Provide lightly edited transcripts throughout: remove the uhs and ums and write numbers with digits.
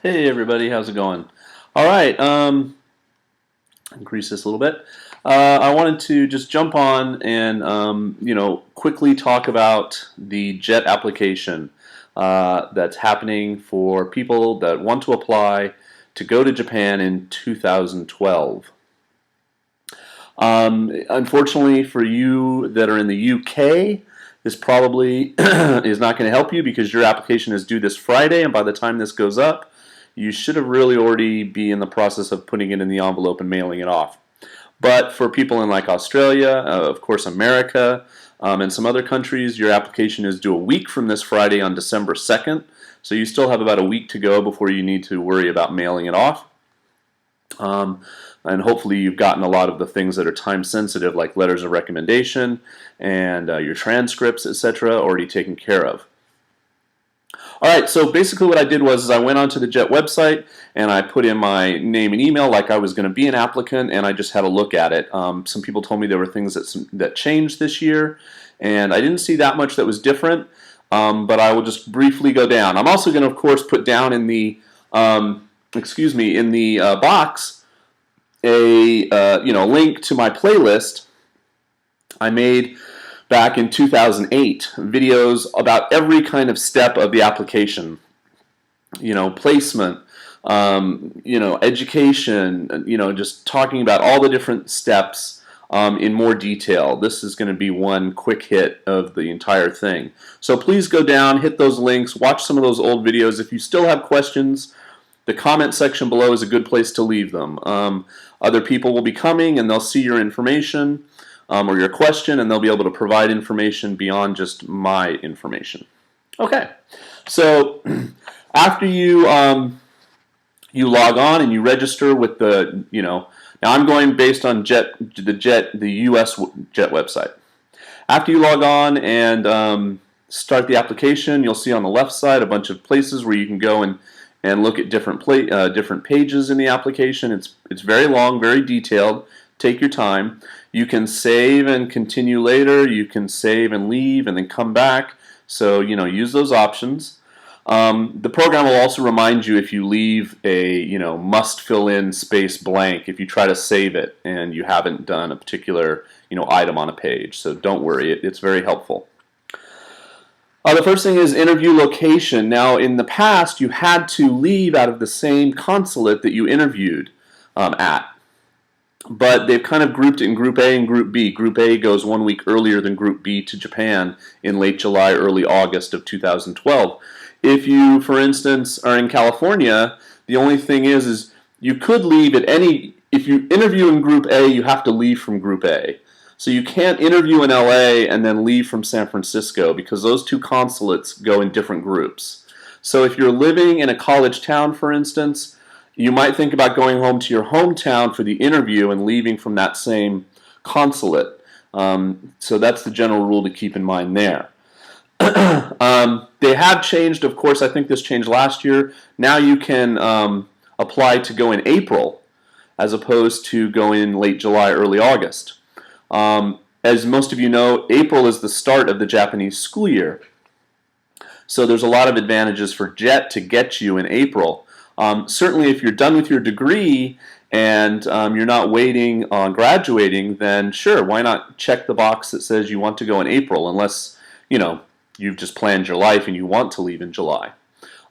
Hey everybody, how's it going? All right, increase this a little bit. I wanted to just jump on and quickly talk about the JET application that's happening for people that want to apply to go to Japan in 2012. Unfortunately for you that are in the UK, this probably is not going to help you because your application is due this Friday, and by the time this goes up, you should have really already be in the process of putting it in the envelope and mailing it off. But for people in like Australia, of course America, and some other countries, your application is due a week from this Friday on December 2nd. So you still have about a week to go before you need to worry about mailing it off. And hopefully you've gotten a lot of the things that are time sensitive, like letters of recommendation and your transcripts, etc., already taken care of. All right, so basically what I did was I went onto the JET website and I put in my name and email like I was going to be an applicant, and I just had a look at it. Some people told me there were things that changed this year, and I didn't see that much that was different, but I will just briefly go down. I'm also going to, of course, put down in the box a link to my playlist I made back in 2008, videos about every kind of step of the application, placement, education, just talking about all the different steps in more detail. This is going to be one quick hit of the entire thing. So please go down, hit those links, watch some of those old videos. If you still have questions, the comment section below is a good place to leave them. Other people will be coming and they'll see your information or your question, and they'll be able to provide information beyond just my information. Okay, so after you you log on and you register with the now I'm going based on the U.S. JET website. After you log on and start the application, you'll see on the left side a bunch of places where you can go and look at different pages in the application. It's very long, very detailed. Take your time. You can save and continue later. You can save and leave and then come back. So use those options. The program will also remind you if you leave a must fill in space blank if you try to save it and you haven't done a particular item on a page. So don't worry, it's very helpful. The first thing is interview location. Now, in the past, you had to leave out of the same consulate that you interviewed at. But they've kind of grouped it in Group A and Group B. Group A goes 1 week earlier than Group B to Japan in late July, early August of 2012. If you, for instance, are in California, the only thing is you could leave at if you interview in Group A, you have to leave from Group A. So you can't interview in LA and then leave from San Francisco because those two consulates go in different groups. So if you're living in a college town, for instance, you might think about going home to your hometown for the interview and leaving from that same consulate. So that's the general rule to keep in mind there. They have changed, of course, I think this changed last year. Now you can apply to go in April as opposed to go in late July, early August. As most of you know, April is the start of the Japanese school year. So there's a lot of advantages for JET to get you in April. Certainly if you're done with your degree and you're not waiting on graduating, then sure, why not check the box that says you want to go in April, unless you've just planned your life and you want to leave in July.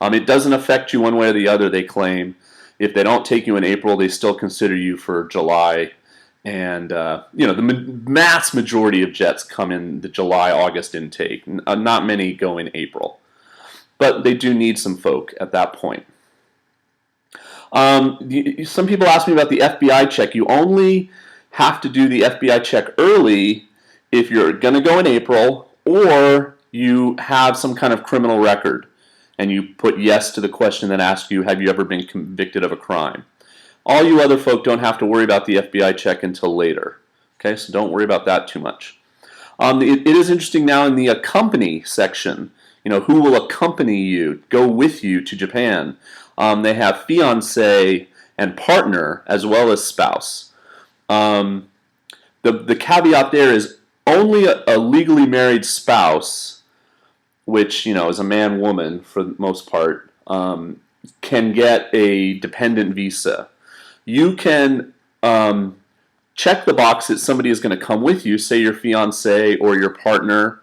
It doesn't affect you one way or the other, they claim. If they don't take you in April, they still consider you for July. And the mass majority of JETs come in the July-August intake. Not many go in April. But they do need some folk at that point. Some people ask me about the FBI check. You only have to do the FBI check early if you're going to go in April or you have some kind of criminal record and you put yes to the question that asks you, have you ever been convicted of a crime? All you other folk don't have to worry about the FBI check until later. Okay, so don't worry about that too much. It is interesting now in the accompany section, who will accompany you, go with you to Japan. They have fiancé and partner as well as spouse. The caveat there is only a legally married spouse, which is a man-woman for the most part, can get a dependent visa. You can check the box that somebody is going to come with you, say your fiance or your partner,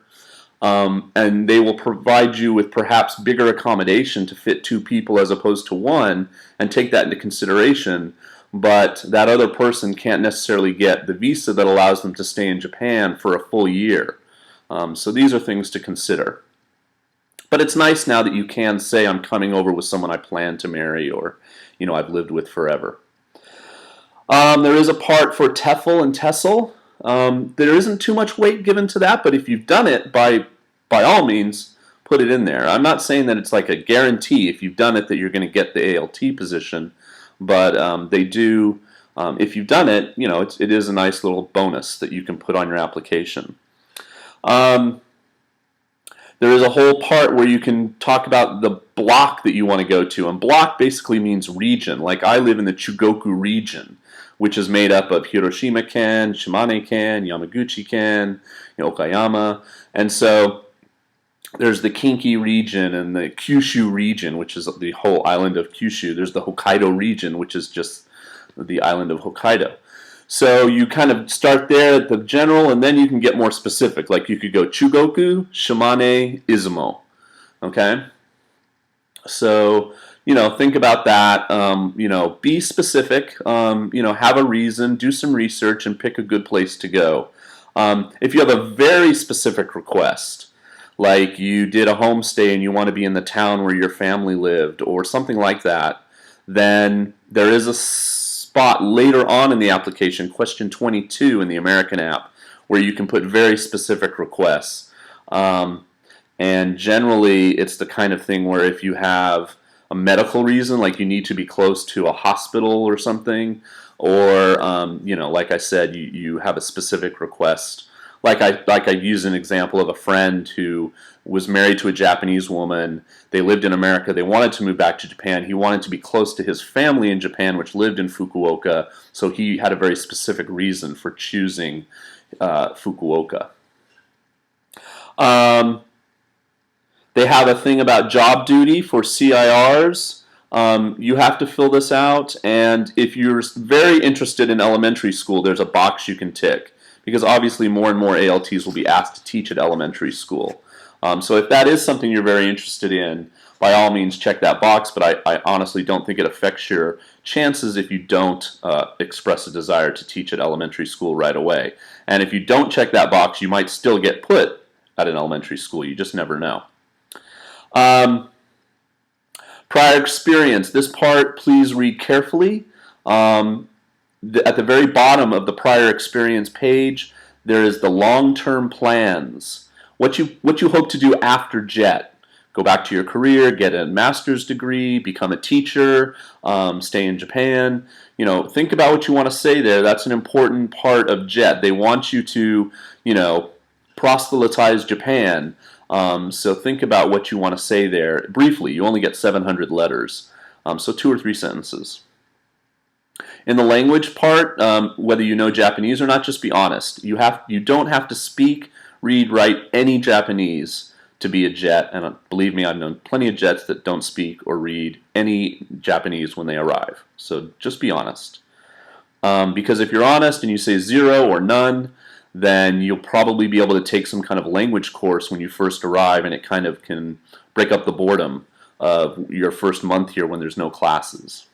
and they will provide you with perhaps bigger accommodation to fit 2 people as opposed to 1, and take that into consideration. But that other person can't necessarily get the visa that allows them to stay in Japan for a full year. So these are things to consider. But it's nice now that you can say, I'm coming over with someone I plan to marry, or I've lived with forever. There is a part for TEFL and TESL. There isn't too much weight given to that, but if you've done it, by all means, put it in there. I'm not saying that it's like a guarantee if you've done it that you're going to get the ALT position, but they do. If you've done it, it is a nice little bonus that you can put on your application. There is a whole part where you can talk about the block that you want to go to, and block basically means region. Like I live in the Chugoku region, which is made up of Hiroshima-ken, Shimane-ken, Yamaguchi-ken, Okayama, and so there's the Kinki region and the Kyushu region, which is the whole island of Kyushu. There's the Hokkaido region, which is just the island of Hokkaido. So you kind of start there at the general, and then you can get more specific. Like you could go Chugoku, Shimane, Izumo. Okay? So, think about that. Be specific. Have a reason, do some research, and pick a good place to go. If you have a very specific request, like you did a homestay and you want to be in the town where your family lived, or something like that, then there is a spot later on in the application, question 22 in the American app, where you can put very specific requests. And generally, it's the kind of thing where if you have a medical reason, like you need to be close to a hospital or something, or like I said, you have a specific request. Like I use an example of a friend who was married to a Japanese woman. They lived in America. They wanted to move back to Japan. He wanted to be close to his family in Japan, which lived in Fukuoka. So he had a very specific reason for choosing Fukuoka. They have a thing about job duty for CIRs. You have to fill this out, and if you're very interested in elementary school, there's a box you can tick, because obviously more and more ALTs will be asked to teach at elementary school. So if that is something you're very interested in, by all means check that box, but I honestly don't think it affects your chances if you don't express a desire to teach at elementary school right away. And if you don't check that box, you might still get put at an elementary school. You just never know. Prior experience. This part, please read carefully. At the very bottom of the prior experience page, there is the long-term plans. What you hope to do after JET. Go back to your career, get a master's degree, become a teacher, stay in Japan. Think about what you want to say there. That's an important part of JET. They want you to, proselytize Japan. So think about what you want to say there. Briefly, you only get 700 letters, so 2 or 3 sentences. In the language part, whether you know Japanese or not, just be honest. You don't have to speak, read, write any Japanese to be a jet, and believe me, I've known plenty of jets that don't speak or read any Japanese when they arrive. So just be honest. Because if you're honest and you say 0 or none, then you'll probably be able to take some kind of language course when you first arrive, and it kind of can break up the boredom of your first month here when there's no classes.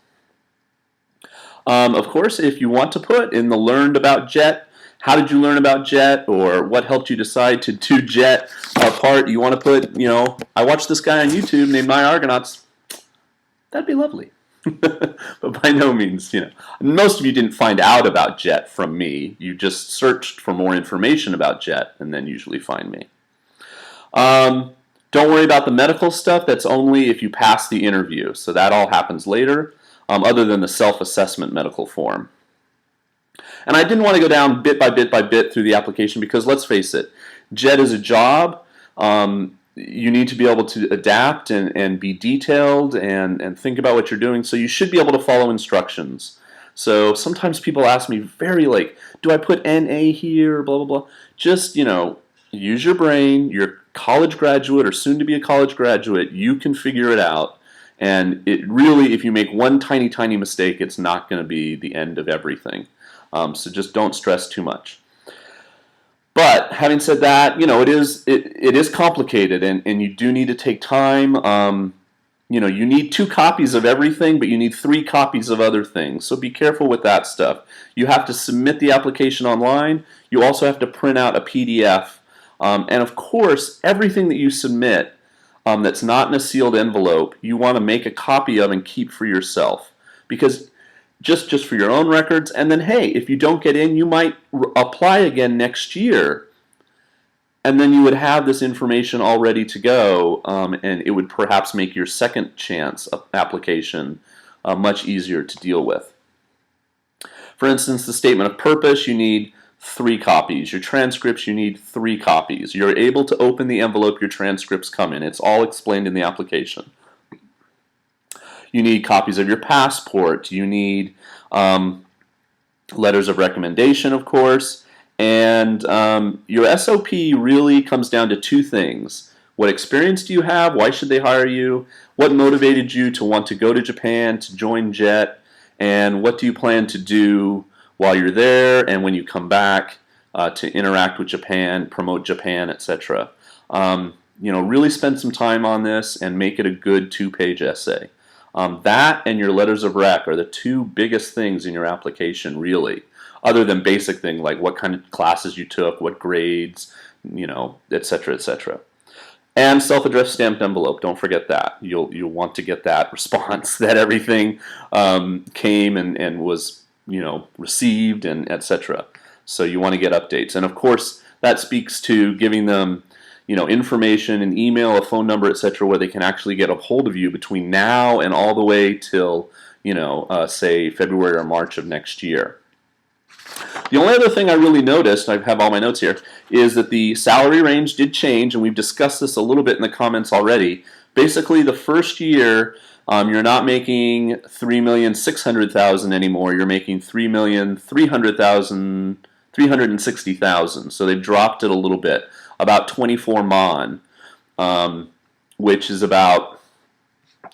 Of course, if you want to put in the learned about JET, how did you learn about JET, or what helped you decide to do JET part, you want to put, I watched this guy on YouTube named Myargonauts. That'd be lovely. But by no means, most of you didn't find out about JET from me. You just searched for more information about JET and then usually find me. Don't worry about the medical stuff. That's only if you pass the interview. So that all happens later, other than the self-assessment medical form. And I didn't want to go down bit by bit through the application because, let's face it, JET is a job. You need to be able to adapt and be detailed and think about what you're doing, so you should be able to follow instructions. So sometimes people ask me do I put NA here, blah, blah, blah. Just, use your brain. You're a college graduate or soon to be a college graduate. You can figure it out. And it really, if you make one tiny mistake, it's not going to be the end of everything. So just don't stress too much. But having said that, it is complicated, and you do need to take time. You need 2 copies of everything, but you need 3 copies of other things. So be careful with that stuff. You have to submit the application online. You also have to print out a PDF. And of course, everything that you submit that's not in a sealed envelope, you want to make a copy of and keep for yourself. Because just for your own records, and then hey, if you don't get in, you might apply again next year, and then you would have this information all ready to go, and it would perhaps make your second chance application much easier to deal with. For instance, the statement of purpose, you need 3 copies. Your transcripts, you need 3 copies. You're able to open the envelope your transcripts come in. It's all explained in the application. You need copies of your passport. You need letters of recommendation, of course. And your SOP really comes down to 2 things. What experience do you have? Why should they hire you? What motivated you to want to go to Japan, to join JET? And what do you plan to do while you're there and when you come back to interact with Japan, promote Japan, etc.? Really spend some time on this and make it a good 2-page essay. That and your letters of rec are the 2 biggest things in your application, really, other than basic things like what kind of classes you took, what grades, etc., etc. And self-addressed stamped envelope. Don't forget that. You'll want to get that response that everything came and was received and etc. So you want to get updates, and of course that speaks to giving them information, an email, a phone number, etc., where they can actually get a hold of you between now and all the way till, say February or March of next year. The only other thing I really noticed, I have all my notes here, is that the salary range did change, and we've discussed this a little bit in the comments already. Basically, the first year, you're not making $3,600,000 anymore. You're making $3,360,000. So they've dropped it a little bit, about 24 mon, which is about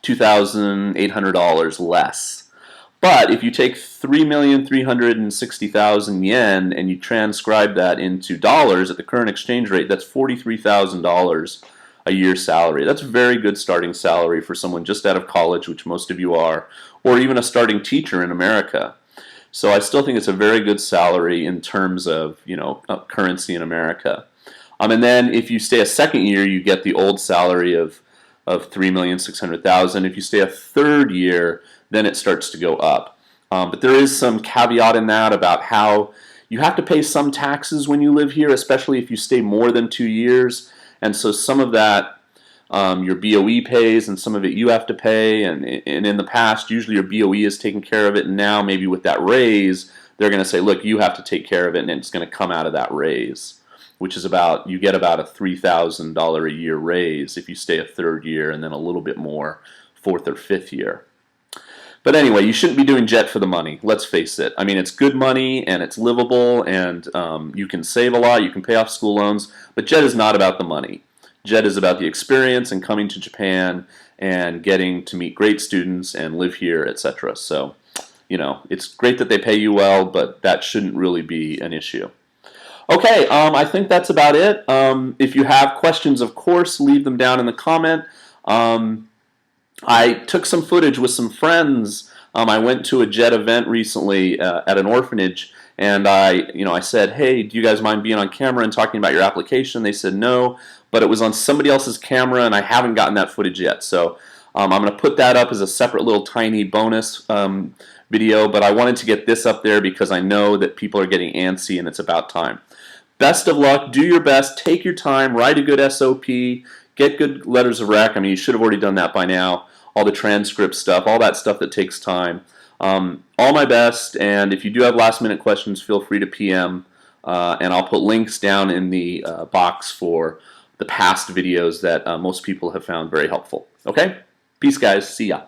$2,800 less. But if you take 3,360,000 yen and you transcribe that into dollars at the current exchange rate, that's $43,000 a year salary. That's a very good starting salary for someone just out of college, which most of you are, or even a starting teacher in America. So I still think it's a very good salary in terms of currency in America. And then if you stay a second year, you get the old salary of $3,600,000. If you stay a third year, then it starts to go up. But there is some caveat in that about how you have to pay some taxes when you live here, especially if you stay more than 2 years. And so some of that your BOE pays, and some of it you have to pay. And in the past, usually your BOE has taken care of it. And now maybe with that raise, they're going to say, look, you have to take care of it, and it's going to come out of that raise, which is you get about a $3,000 a year raise if you stay a third year, and then a little bit more fourth or fifth year. But anyway, you shouldn't be doing JET for the money. Let's face it. I mean, it's good money, and it's livable, and you can save a lot. You can pay off school loans. But JET is not about the money. JET is about the experience and coming to Japan and getting to meet great students and live here, etc. So, it's great that they pay you well, but that shouldn't really be an issue. Okay, I think that's about it. If you have questions, of course, leave them down in the comment. I took some footage with some friends. I went to a JET event recently at an orphanage, and I said, hey, do you guys mind being on camera and talking about your application? They said no, but it was on somebody else's camera, and I haven't gotten that footage yet. So I'm going to put that up as a separate little tiny bonus video, but I wanted to get this up there because I know that people are getting antsy, and it's about time. Best of luck. Do your best. Take your time. Write a good SOP. Get good letters of rec. I mean, you should have already done that by now. All the transcript stuff, all that stuff that takes time. All my best, and if you do have last-minute questions, feel free to PM, and I'll put links down in the box for the past videos that most people have found very helpful. Okay? Peace, guys. See ya.